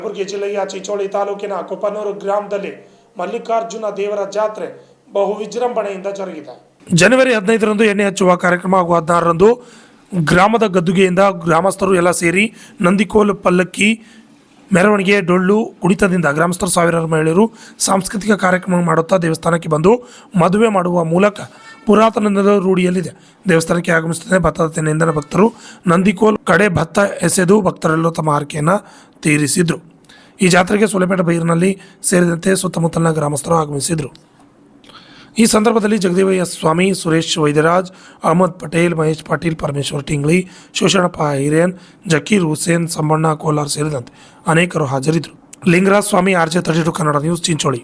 ಕಲಬುರಗಿ ಜಿಲ್ಲೆಯ ಚಿಂಚೋಳಿ ತಾಲೂಕಿನ ಕೊಪ್ಪನೂರು ಗ್ರಾಮದಲ್ಲಿ ಮಲ್ಲಿಕಾರ್ಜುನ ದೇವರ ಜಾತ್ರೆ ಬಹು ವಿಜೃಂಭಣೆಯಿಂದ ಜರುಗಿದೆ. ಜನವರಿ 15ರಂದು ಎಣ್ಣೆ ಹಚ್ಚುವ ಕಾರ್ಯಕ್ರಮ ಹಾಗೂ 16ರಂದು ಗ್ರಾಮದ ಗದ್ದುಗೆಯಿಂದ ಗ್ರಾಮಸ್ಥರು ಎಲ್ಲ ಸೇರಿ ನಂದಿಕೋಲ್ ಪಲ್ಲಕ್ಕಿ ಮೆರವಣಿಗೆ ಡೊಳ್ಳು ಕುಣಿತದಿಂದ ಗ್ರಾಮಸ್ಥರು ಸಾವಿರಾರು ಮಹಿಳೆಯರು ಸಾಂಸ್ಕೃತಿಕ ಕಾರ್ಯಕ್ರಮ ಮಾಡುತ್ತಾ ದೇವಸ್ಥಾನಕ್ಕೆ ಬಂದು ಮದುವೆ ಮಾಡುವ ಮೂಲಕ ಪುರಾತನದ ರೂಢಿಯಲ್ಲಿದೆ. ದೇವಸ್ಥಾನಕ್ಕೆ ಆಗಮಿಸುತ್ತದೆ ಭತ್ತದ ತೆನೆಯಿಂದ ಭಕ್ತರು ನಂದಿಕೋಲ್ ಕಡೆ ಭತ್ತ ಎಸೆದು ಭಕ್ತರೆಲ್ಲರೂ ತಮ್ಮ ಆರೈಕೆಯನ್ನು ತೀರಿಸಿದರು. ಈ ಜಾತ್ರೆಗೆ ಸೊಲೆಪೇಟೆ ಬೈರಿನಲ್ಲಿ ಸೇರಿದಂತೆ ಸುತ್ತಮುತ್ತಲಿನ ಗ್ರಾಮಸ್ಥರು ಆಗಮಿಸಿದರು. ಈ ಸಂದರ್ಭದಲ್ಲಿ ಜಗದೇವಯ್ಯ ಸ್ವಾಮಿ, ಸುರೇಶ್ ವೈದ್ಯರಾಜ್, ಅಹಮದ್ ಪಟೇಲ್, ಮಹೇಶ್ ಪಾಟೀಲ್, ಪರಮೇಶ್ವರ್ ಟಿಂಗ್ಳಿ, ಶೋಷಣಪ್ಪ ಹಿರೇನ್, ಜಕೀರ್ ಹುಸೇನ್, ಸಂಬಣ್ಣ ಕೋಲಾರ್ ಸೇರಿದಂತೆ ಅನೇಕರು ಹಾಜರಿದ್ದರು. ಲಿಂಗರಾಜ್ ಸ್ವಾಮಿ, RJ32 ಕನ್ನಡ ನ್ಯೂಸ್, ಚಿಂಚೋಳಿ.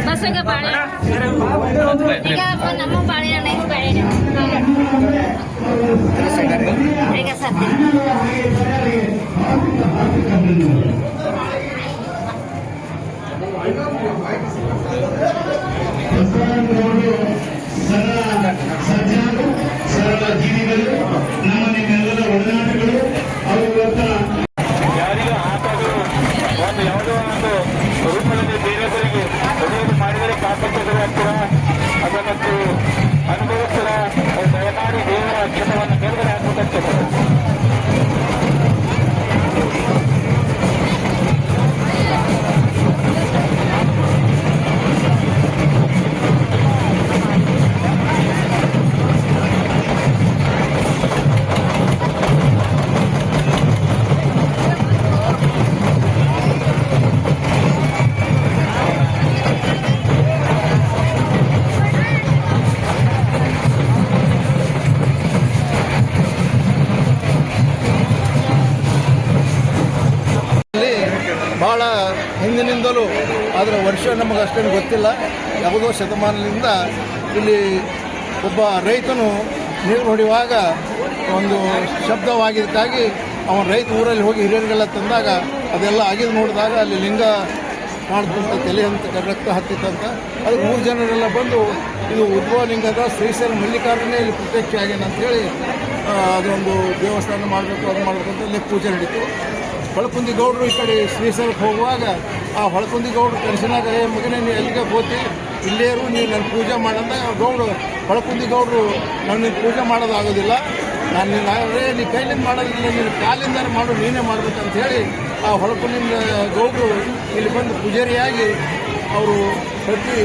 ಬಸ್ಸಾಗ ಬಾಳೆ ಈಗ ನಮ್ಮ ಬಾಳೆಹಣ್ಣು ಇದು ಬಾಳೆಹಣ್ಣು ಈಗ ಸತ್ಯ ಸರಳ ಜೀವಿಗಳು ನಮ್ಮ ನಿಮ್ಮೆಲ್ಲರ ಒಡನಾಟಗಳು ಅವರು ಯಾರಿಗೂ ಆಟಗಳು ಒಂದು ಯಾವುದೋ ಒಂದು ರೂಪದಲ್ಲಿ ಬೇರೆಯವರಿಗೆ ಒಳ್ಳೆಯದು ಮಾಡಿದರೆ ಕಾಪಾಡಿದರೆ ಹತ್ತಿರ ಅದನ್ನು ಅನುಭವಿಸ್ತಾರ. ದಯಮಾಡಿ ದೇವರ ಅಕ್ಷರವನ್ನು ಮೇಲ್ಗಡೆ ಹಾಕುವುದಕ್ಕೆ ಭಾಳ ಹಿಂದಿನಿಂದಲೂ ಅದರ ವರ್ಷ ನಮಗೆ ಅಷ್ಟೇನು ಗೊತ್ತಿಲ್ಲ. ಯಾವುದೋ ಶತಮಾನದಿಂದ ಇಲ್ಲಿ ಒಬ್ಬ ರೈತನು ನೀರು ಹೊಡೆಯುವಾಗ ಒಂದು ಶಬ್ದವಾಗಿದ್ದಕ್ಕಾಗಿ ಅವನ ರೈತ ಊರಲ್ಲಿ ಹೋಗಿ ಹಿರಿಯರಿಗೆಲ್ಲ ತಂದಾಗ ಅದೆಲ್ಲ ಆಗಿದ್ದು ನೋಡಿದಾಗ ಅಲ್ಲಿ ಲಿಂಗ ಕಾಣ್ತಂತ ತಲೆ ಅಂತ ರಕ್ತ ಹತ್ತಿತ್ತಂತ. ಅದಕ್ಕೆ 3 ಜನರೆಲ್ಲ ಬಂದು ಇದು ಉದ್ಭವ ಲಿಂಗದ ಶ್ರೀಶೈಲ ಮಲ್ಲಿಕಾರ್ಜುನೇ ಇಲ್ಲಿ ಪ್ರತ್ಯಕ್ಷ ಆಗ್ಯಾನ ಅಂಥೇಳಿ ಅದೊಂದು ದೇವಸ್ಥಾನ ಮಾಡಬೇಕು, ಅದು ಮಾಡಬೇಕು ಅಂತ ಇಲ್ಲಿ ಪೂಜೆ ನಡೀತು. ಹೊಳಕುಂದಿ ಗೌಡರು ಈ ಕಡೆ ಶ್ರೀಶೈಲಕ್ಕೆ ಹೋಗುವಾಗ ಆ ಹೊಳಕುಂದಿ ಗೌಡರು ಕನಸಿನಾಗ ಮಗನೇ ನೀ ಎಲ್ಲಿಗೆ ಹೋಗ್ತಿ, ಇಲ್ಲೇರು ನೀನು ನನ್ನ ಪೂಜೆ ಮಾಡಂದಾಗ ಗೌಡರು ಹೊಳಕುಂದಿ ಗೌಡರು ನನ್ನ ಪೂಜೆ ಮಾಡೋದಾಗೋದಿಲ್ಲ, ನಾನು ನೀ ಕೈಲಿಂದ ಮಾಡೋದಿಲ್ಲ, ನೀನು ಕಾಲಿಂದ ಮಾಡು, ನೀನೇ ಮಾಡ್ಬೇಕಂತ ಹೇಳಿ ಆ ಹೊಳಕುಂದಿನ ಗೌಡರು ಇಲ್ಲಿ ಬಂದು ಪೂಜಾರಿಯಾಗಿ ಅವರು ಪ್ರತಿ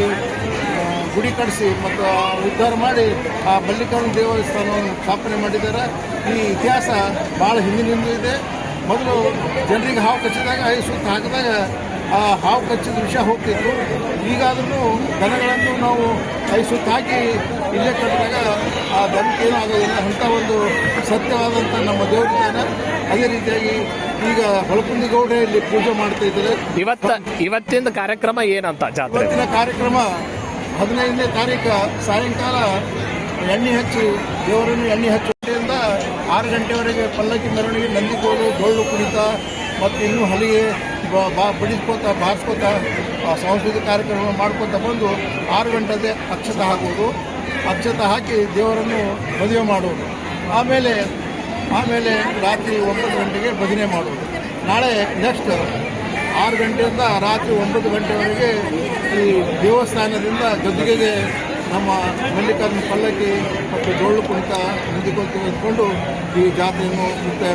ಗುಡಿ ಕಟ್ಟಿಸಿ ಮತ್ತು ಉದ್ಧಾರ ಮಾಡಿ ಆ ಮಲ್ಲಿಕಾರ್ಜುನ ದೇವಸ್ಥಾನವನ್ನು ಸ್ಥಾಪನೆ ಮಾಡಿದ್ದಾರೆ. ಈ ಇತಿಹಾಸ ಭಾಳ ಹಿಂದಿನಿಂದ ಇದೆ. ಮೊದಲು ಜನರಿಗೆ ಹಾವು ಕಚ್ಚಿದಾಗ 5 ಸುತ್ತು ಹಾಕಿದಾಗ ಆ ಹಾವು ಕಚ್ಚಿದ ವಿಷ ಹೋಗ್ತಿತ್ತು. ಈಗಾದ್ರೂ ದನಗಳನ್ನು ನಾವು 5 ಸುತ್ತು ಹಾಕಿ ಇಲ್ಲೇ ಕಟ್ಟಿದಾಗ ಆ ದನಕ್ಕೇನೂ ಆಗೋದಿಲ್ಲ. ಅಂಥ ಒಂದು ಸತ್ಯವಾದಂಥ ನಮ್ಮ ದೇವರಿದ್ದಾನೆ. ಅದೇ ರೀತಿಯಾಗಿ ಈಗ ಹೊಳಕುಂದಿ ಗೌಡ ಇಲ್ಲಿ ಪೂಜೆ ಮಾಡ್ತಾ ಇದ್ದಾರೆ. ಇವತ್ತಿನ ಕಾರ್ಯಕ್ರಮ ಏನಂತ ಜಾತ್ರೆ? ಇವತ್ತಿನ ಕಾರ್ಯಕ್ರಮ 15ನೇ ತಾರೀಕು ಸಾಯಂಕಾಲ ಎಣ್ಣೆ ಹಚ್ಚಿ ದೇವರನ್ನು ಎಣ್ಣೆ ಹಚ್ಚುವುದರಿಂದ 6 ಗಂಟೆವರೆಗೆ ಪಲ್ಲಕ್ಕಿ ಮೆರವಣಿಗೆ, ನಂದಿಕೋಲು, ಡೊಳ್ಳು ಕುಣಿತ ಮತ್ತು ಇನ್ನೂ ಹಲಿಗೆ ಬಡಿಸ್ಕೋತ ಬಾರಿಸ್ಕೋತ ಸಾಂಸ್ಕೃತಿಕ ಕಾರ್ಯಕ್ರಮ ಮಾಡ್ಕೋತ ಬಂದು 6 ಗಂಟೆಗೆ ಅಕ್ಷತೆ ಹಾಕುವುದು. ಅಕ್ಷತೆ ಹಾಕಿ ದೇವರನ್ನು ಮದುವೆ ಮಾಡುವುದು. ಆಮೇಲೆ ರಾತ್ರಿ 9 ಗಂಟೆಗೆ ಭಜನೆ ಮಾಡುವುದು. ನಾಳೆ ನೆಕ್ಸ್ಟ್ 6 ಗಂಟೆಯಿಂದ ರಾತ್ರಿ 9 ಗಂಟೆವರೆಗೆ ಈ ದೇವಸ್ಥಾನದಿಂದ ಗದ್ದುಗೆಗೆ ನಮ್ಮ ಮಲ್ಲಿಕಾರ್ಜುನ ಪಲ್ಲಕ್ಕಿ ಮತ್ತು ಡೊಳ್ಳು ಕುಣಿತ, ನಂದಿಕೋಲು ತೆಗೆದುಕೊಂಡು ಈ ಜಾತ್ರೆಯನ್ನು ಮುಕ್ತಾಯ